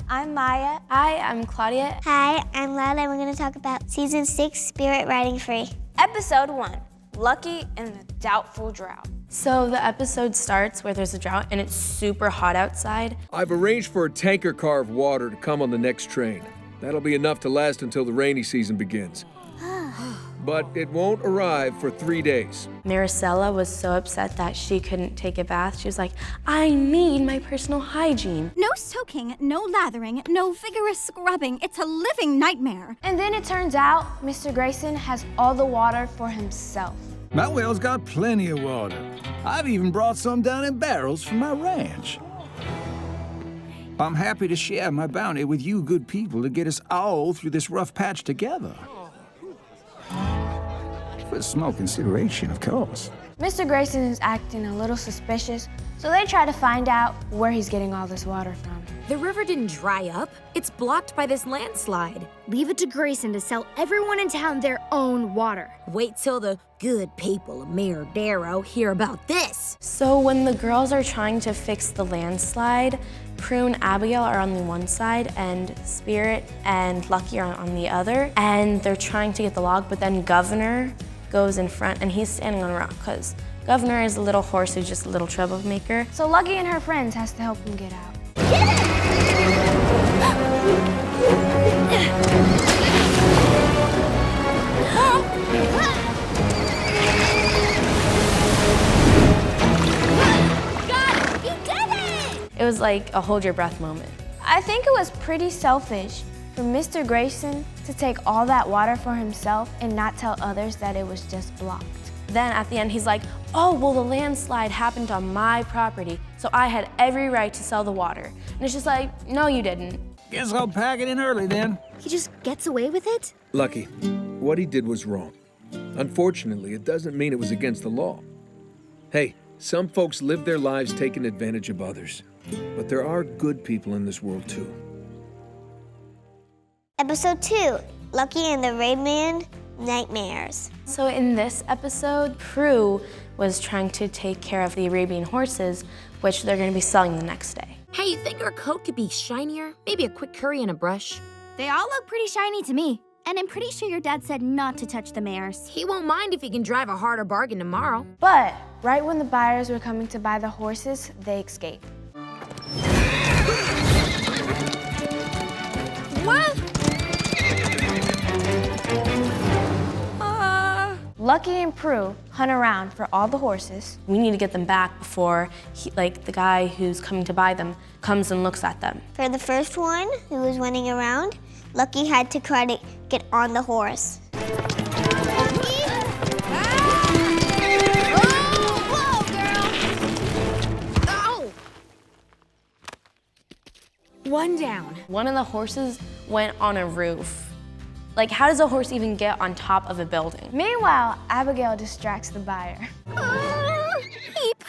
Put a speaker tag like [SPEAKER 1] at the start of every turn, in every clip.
[SPEAKER 1] I'm Maya.
[SPEAKER 2] Hi, I'm Claudia.
[SPEAKER 3] Hi, I'm Lila, and we're going to talk about Season 6, Spirit Riding Free.
[SPEAKER 1] Episode 1, Lucky in the Doubtful Drought.
[SPEAKER 2] So the episode starts where there's a drought and it's super hot outside.
[SPEAKER 4] I've arranged for a tanker car of water to come on the next train. That'll be enough to last until the rainy season begins. But it won't arrive for 3 days.
[SPEAKER 2] Maricela was so upset that she couldn't take a bath. She was like, I need my personal hygiene.
[SPEAKER 5] No soaking, no lathering, no vigorous scrubbing. It's a living nightmare.
[SPEAKER 1] And then it turns out Mr. Grayson has all the water for himself.
[SPEAKER 6] My well's got plenty of water. I've even brought some down in barrels from my ranch. I'm happy to share my bounty with you good people to get us all through this rough patch together. For small consideration, of course.
[SPEAKER 1] Mr. Grayson is acting a little suspicious, so they try to find out where he's getting all this water from.
[SPEAKER 7] The river didn't dry up. It's blocked by this landslide.
[SPEAKER 8] Leave it to Grayson to sell everyone in town their own water.
[SPEAKER 7] Wait till the good people of Miradero hear about this.
[SPEAKER 2] So when the girls are trying to fix the landslide, Prue and Abigail are on the one side and Spirit and Lucky are on the other. And they're trying to get the log, but then Governor goes in front and he's standing on a rock because Governor is a little horse who's just a little troublemaker.
[SPEAKER 1] So Lucky and her friends has to help him get out.
[SPEAKER 2] It was like a hold your breath moment.
[SPEAKER 1] I think it was pretty selfish for Mr. Grayson to take all that water for himself and not tell others that it was just blocked.
[SPEAKER 2] Then at the end, he's like, oh, well, the landslide happened on my property, so I had every right to sell the water. And it's just like, no, you didn't.
[SPEAKER 6] Guess I'll pack it in early then.
[SPEAKER 8] He just gets away with it?
[SPEAKER 4] Lucky, what he did was wrong. Unfortunately, it doesn't mean it was against the law. Hey, some folks live their lives taking advantage of others. But there are good people in this world, too.
[SPEAKER 3] Episode 2, Lucky and the Rayman Nightmares.
[SPEAKER 2] So in this episode, Prue was trying to take care of the Arabian horses, which they're going to be selling the next day.
[SPEAKER 7] Hey, you think our coat could be shinier? Maybe a quick curry and a brush?
[SPEAKER 5] They all look pretty shiny to me. And I'm pretty sure your dad said not to touch the mares.
[SPEAKER 7] He won't mind if he can drive a harder bargain tomorrow.
[SPEAKER 1] But right when the buyers were coming to buy the horses, they escaped.
[SPEAKER 7] What?
[SPEAKER 1] Lucky and Prue hunt around for all the horses.
[SPEAKER 2] We need to get them back before the guy who's coming to buy them comes and looks at them.
[SPEAKER 3] For the first one, who was running around, Lucky had to try to get on the horse.
[SPEAKER 7] One down.
[SPEAKER 2] One of the horses went on a roof. Like, how does a horse even get on top of a building?
[SPEAKER 1] Meanwhile, Abigail distracts the buyer.
[SPEAKER 5] Heap.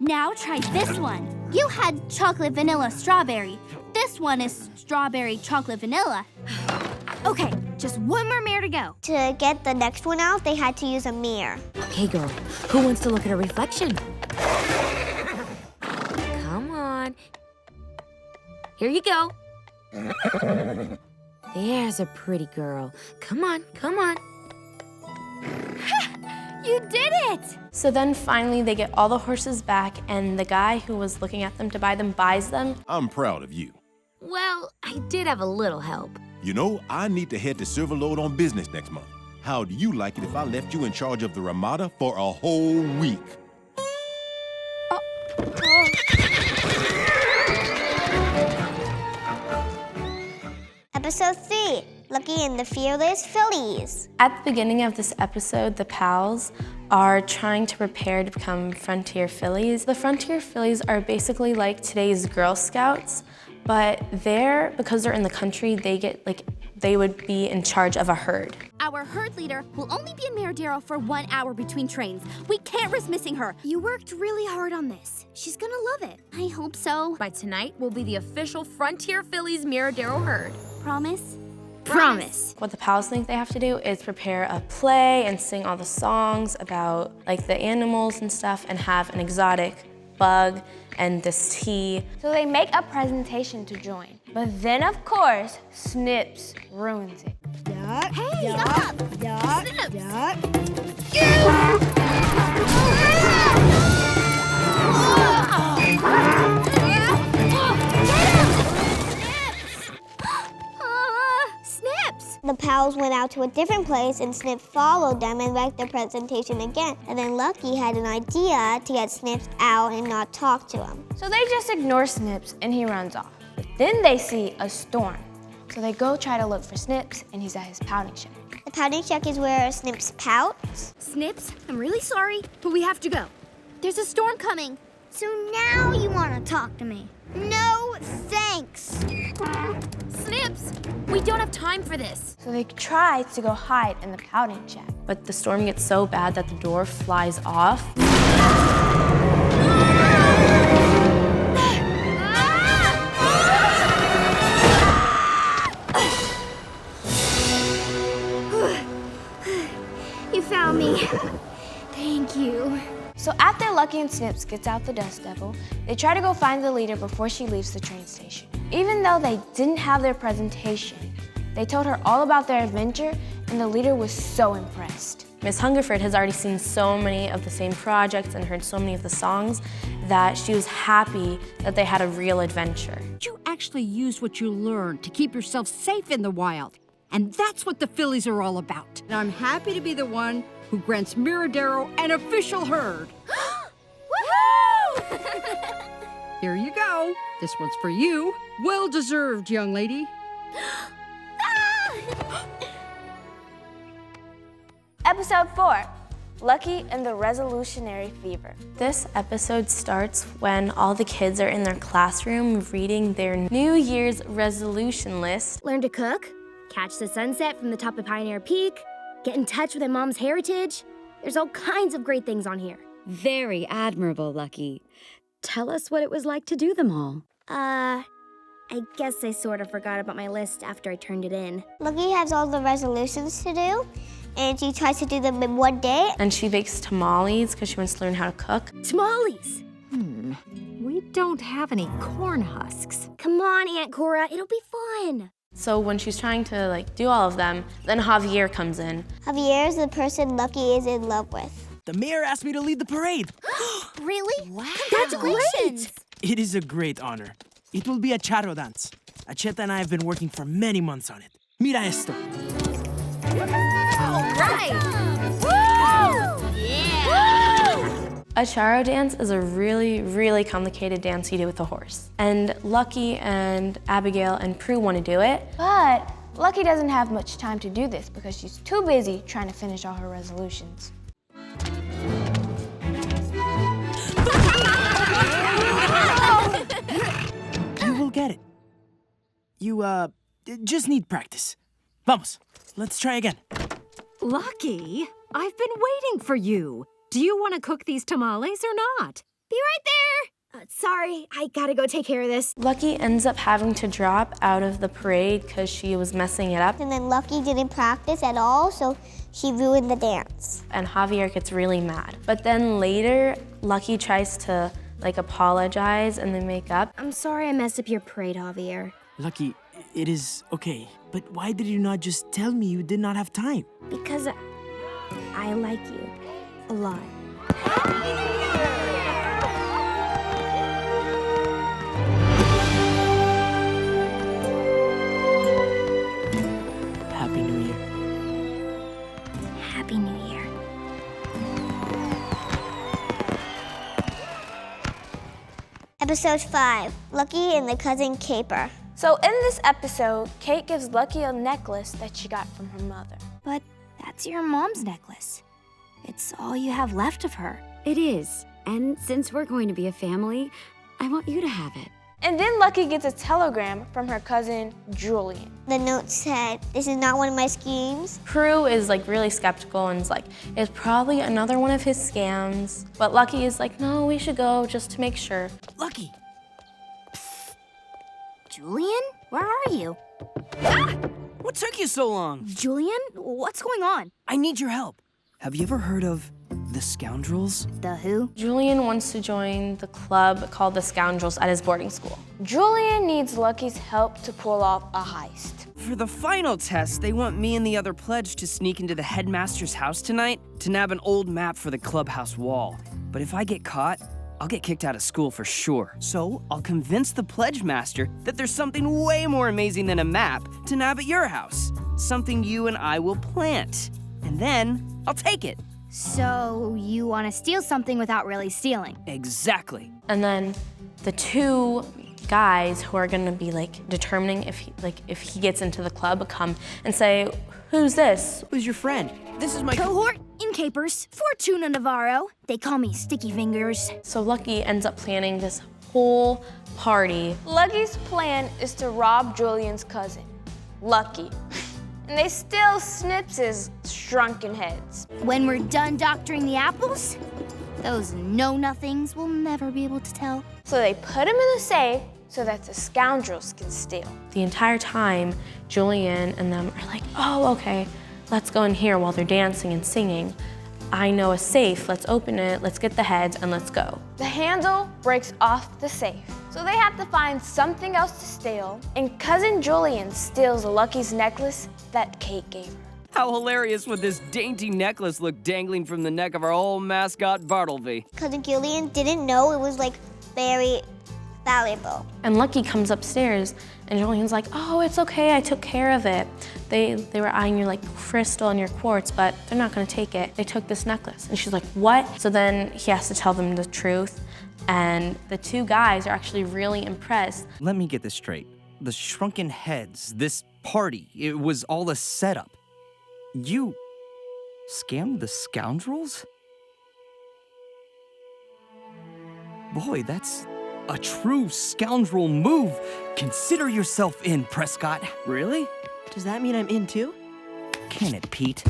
[SPEAKER 5] Now try this one. You had chocolate vanilla strawberry. This one is strawberry chocolate vanilla. Okay, just one more mare to go.
[SPEAKER 3] To get the next one out, they had to use a mirror.
[SPEAKER 7] Okay, girl, who wants to look at a reflection? Come on. Here you go. There's a pretty girl. Come on, come on.
[SPEAKER 5] You did it!
[SPEAKER 2] So then finally they get all the horses back and the guy who was looking at them to buy them buys them.
[SPEAKER 9] I'm proud of you.
[SPEAKER 7] Well, I did have a little help.
[SPEAKER 9] You know, I need to head to Silverlode on business next month. How do you like it if I left you in charge of the Ramada for a whole week?
[SPEAKER 3] Episode 3, Lucky and the Fearless Phillies.
[SPEAKER 2] At the beginning of this episode, the pals are trying to prepare to become Frontier Phillies. The Frontier Phillies are basically like today's Girl Scouts, but because they're in the country, they would be in charge of a herd.
[SPEAKER 5] Our herd leader will only be in Miradero for 1 hour between trains. We can't risk missing her. You worked really hard on this. She's gonna love it. I hope so.
[SPEAKER 7] By tonight, we'll be the official Frontier Phillies Miradero herd.
[SPEAKER 5] Promise?
[SPEAKER 8] Promise.
[SPEAKER 2] What the pals think they have to do is prepare a play and sing all the songs about like the animals and stuff and have an exotic bug and this tea.
[SPEAKER 1] So they make a presentation to join. But then, of course, Snips ruins it.
[SPEAKER 5] Hey, stop!
[SPEAKER 3] Snips! The pals went out to a different place and Snip followed them and wrecked their presentation again. And then Lucky had an idea to get Snips out and not talk to him.
[SPEAKER 1] So they just ignore Snips and he runs off. But then they see a storm. So they go try to look for Snips and he's at his pouting shack.
[SPEAKER 3] The pouting shack is where Snips pouts.
[SPEAKER 8] Snips, I'm really sorry, but we have to go.
[SPEAKER 5] There's a storm coming.
[SPEAKER 3] So now you want to talk to me? No, thanks.
[SPEAKER 8] Snips, we don't have time for this.
[SPEAKER 1] So they try to go hide in the pouting shack.
[SPEAKER 2] But the storm gets so bad that the door flies off.
[SPEAKER 8] You found me. Thank you.
[SPEAKER 1] So after Lucky and Snips gets out the Dust Devil, they try to go find the leader before she leaves the train station. Even though they didn't have their presentation, they told her all about their adventure, and the leader was so impressed.
[SPEAKER 2] Miss Hungerford has already seen so many of the same projects and heard so many of the songs that she was happy that they had a real adventure.
[SPEAKER 10] You actually used what you learned to keep yourself safe in the wild. And that's what the Phillies are all about. And I'm happy to be the one who grants Miradero an official herd.
[SPEAKER 5] Woohoo!
[SPEAKER 10] Here you go. This one's for you. Well deserved, young lady.
[SPEAKER 1] Episode 4, Lucky and the Resolutionary Fever.
[SPEAKER 2] This episode starts when all the kids are in their classroom reading their New Year's resolution list.
[SPEAKER 8] Learn to cook, catch the sunset from the top of Pioneer Peak, get in touch with my mom's heritage. There's all kinds of great things on here.
[SPEAKER 11] Very admirable, Lucky. Tell us what it was like to do them all.
[SPEAKER 8] I guess I sort of forgot about my list after I turned it in.
[SPEAKER 3] Lucky has all the resolutions to do, and she tries to do them in one day.
[SPEAKER 2] And she bakes tamales because she wants to learn how to cook.
[SPEAKER 8] Tamales!
[SPEAKER 10] We don't have any corn husks.
[SPEAKER 8] Come on, Aunt Cora, it'll be fun.
[SPEAKER 2] So when she's trying to do all of them, then Javier comes in.
[SPEAKER 3] Javier is the person Lucky is in love with.
[SPEAKER 12] The mayor asked me to lead the parade.
[SPEAKER 5] Really?
[SPEAKER 8] Wow. That's great!
[SPEAKER 12] It is a great honor. It will be a charro dance. Acheta and I have been working for many months on it. Mira esto.
[SPEAKER 8] All right!
[SPEAKER 5] Woo! Yeah!
[SPEAKER 2] A charro dance is a really, really complicated dance you do with a horse. And Lucky and Abigail and Prue want to do it.
[SPEAKER 1] But Lucky doesn't have much time to do this because she's too busy trying to finish all her resolutions.
[SPEAKER 12] You will get it. You, just need practice. Vamos, let's try again.
[SPEAKER 10] Lucky, I've been waiting for you. Do you want to cook these tamales or not?
[SPEAKER 8] Be right there! Sorry, I gotta go take care of this.
[SPEAKER 2] Lucky ends up having to drop out of the parade because she was messing it up.
[SPEAKER 3] And then Lucky didn't practice at all, so she ruined the dance.
[SPEAKER 2] And Javier gets really mad. But then later, Lucky tries to apologize and they make up.
[SPEAKER 8] I'm sorry I messed up your parade, Javier.
[SPEAKER 12] Lucky, it is okay. But why did you not just tell me you did not have time?
[SPEAKER 8] Because I like you a lot.
[SPEAKER 12] Happy New Year.
[SPEAKER 8] Happy New Year.
[SPEAKER 3] Episode 5, Lucky and the Cousin Caper.
[SPEAKER 1] So in this episode, Kate gives Lucky a necklace that she got from her mother.
[SPEAKER 8] But that's your mom's necklace. It's all you have left of her.
[SPEAKER 11] It is. And since we're going to be a family, I want you to have it.
[SPEAKER 1] And then Lucky gets a telegram from her cousin, Julian.
[SPEAKER 3] The note said, "This is not one of my schemes."
[SPEAKER 2] Prue is really skeptical and is it's probably another one of his scams. But Lucky is no, we should go just to make sure.
[SPEAKER 12] Lucky!
[SPEAKER 8] Julian? Where are you?
[SPEAKER 12] What took you so long?
[SPEAKER 8] Julian? What's going on?
[SPEAKER 12] I need your help. Have you ever heard of The Scoundrels?
[SPEAKER 5] The who?
[SPEAKER 2] Julian wants to join the club called the Scoundrels at his boarding school.
[SPEAKER 1] Julian needs Lucky's help to pull off a heist.
[SPEAKER 12] For the final test, they want me and the other pledge to sneak into the headmaster's house tonight to nab an old map for the clubhouse wall. But if I get caught, I'll get kicked out of school for sure. So I'll convince the pledge master that there's something way more amazing than a map to nab at your house. Something you and I will plant. And then I'll take it.
[SPEAKER 5] So you want to steal something without really stealing?
[SPEAKER 12] Exactly.
[SPEAKER 2] And then the two guys who are gonna be determining if he gets into the club come and say, "Who's this?"
[SPEAKER 12] Who's your friend? This is my
[SPEAKER 5] cohort in capers, Fortuna Navarro. They call me Sticky Fingers.
[SPEAKER 2] So Lucky ends up planning this whole party.
[SPEAKER 1] Lucky's plan is to rob Julian's cousin, Lucky. And they steal Snips' shrunken heads.
[SPEAKER 5] When we're done doctoring the apples, those know-nothings will never be able to tell.
[SPEAKER 1] So they put him in a safe so that the scoundrels can steal.
[SPEAKER 2] The entire time, Julian and them are like, "Oh, okay, let's go in here," while they're dancing and singing. "I know a safe, let's open it, let's get the heads, and let's go."
[SPEAKER 1] The handle breaks off the safe, so they have to find something else to steal, and Cousin Julian steals Lucky's necklace that Kate gave her.
[SPEAKER 12] How hilarious would this dainty necklace look dangling from the neck of our old mascot, Bartleby?
[SPEAKER 3] Cousin Julian didn't know it was very valuable.
[SPEAKER 2] And Lucky comes upstairs, and Julian's like, "Oh, it's okay, I took care of it. They were eyeing your crystal and your quartz, but they're not gonna take it. They took this necklace." And she's like, "What?" So then he has to tell them the truth, and the two guys are actually really impressed.
[SPEAKER 12] Let me get this straight. The shrunken heads, this party, it was all a setup. You scammed the scoundrels? Boy, that's a true scoundrel move. Consider yourself in, Prescott. Really? Does that mean I'm in too? Can it, Pete?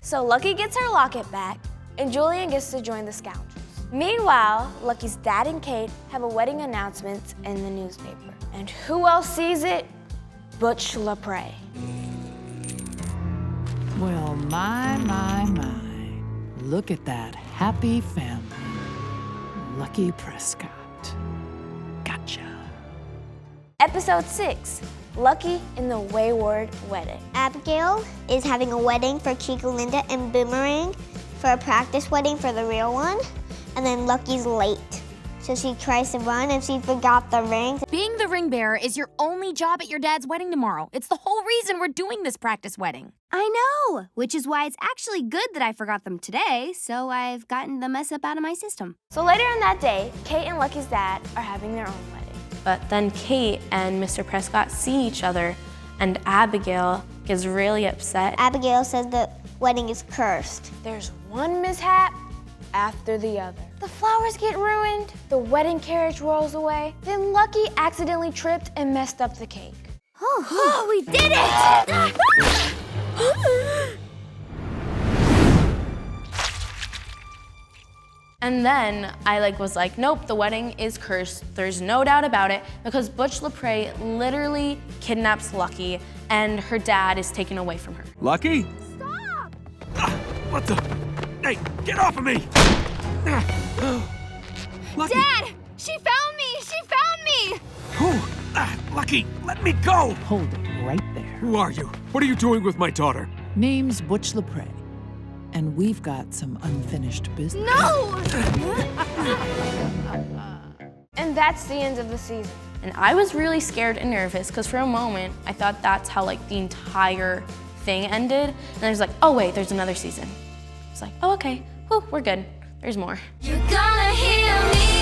[SPEAKER 1] So Lucky gets her locket back, and Julian gets to join the scoundrels. Meanwhile, Lucky's dad and Kate have a wedding announcement in the newspaper. And who else sees it? Butch LaPree.
[SPEAKER 13] Well, my. Look at that happy family. Lucky Prescott. Gotcha.
[SPEAKER 1] Episode 6, Lucky in the Wayward Wedding.
[SPEAKER 3] Abigail is having a wedding for Chico, Linda, and Boomerang for a practice wedding for the real one. And then Lucky's late. So she tries to run and she forgot the rings.
[SPEAKER 14] Being the ring bearer is your only job at your dad's wedding tomorrow. It's the whole reason we're doing this practice wedding.
[SPEAKER 5] I know, which is why it's actually good that I forgot them today, so I've gotten the mess up out of my system.
[SPEAKER 1] So later in that day, Kate and Lucky's dad are having their own wedding.
[SPEAKER 2] But then Kate and Mr. Prescott see each other, and Abigail gets really upset.
[SPEAKER 3] Abigail says the wedding is cursed.
[SPEAKER 1] There's one mishap after the other. The flowers get ruined, the wedding carriage rolls away, then Lucky accidentally tripped and messed up the cake.
[SPEAKER 5] Oh, we did it!
[SPEAKER 2] And then I was like, nope, the wedding is cursed. There's no doubt about it, because Butch LaPree literally kidnaps Lucky, and her dad is taken away from her.
[SPEAKER 4] Lucky?
[SPEAKER 5] Stop!
[SPEAKER 4] What the? Hey, get off of me! Lucky!
[SPEAKER 5] Dad! She found me! She found me!
[SPEAKER 4] Who? Lucky, let me go!
[SPEAKER 13] Hold it right there.
[SPEAKER 4] Who are you? What are you doing with my daughter?
[SPEAKER 13] Name's Butch LaPree, and we've got some unfinished business.
[SPEAKER 5] No!
[SPEAKER 1] And that's the end of the season.
[SPEAKER 2] And I was really scared and nervous, because for a moment, I thought that's how the entire thing ended. And I was like, oh wait, there's another season. It's like, oh okay, whew, we're good. There's more.
[SPEAKER 15] You're gonna hear me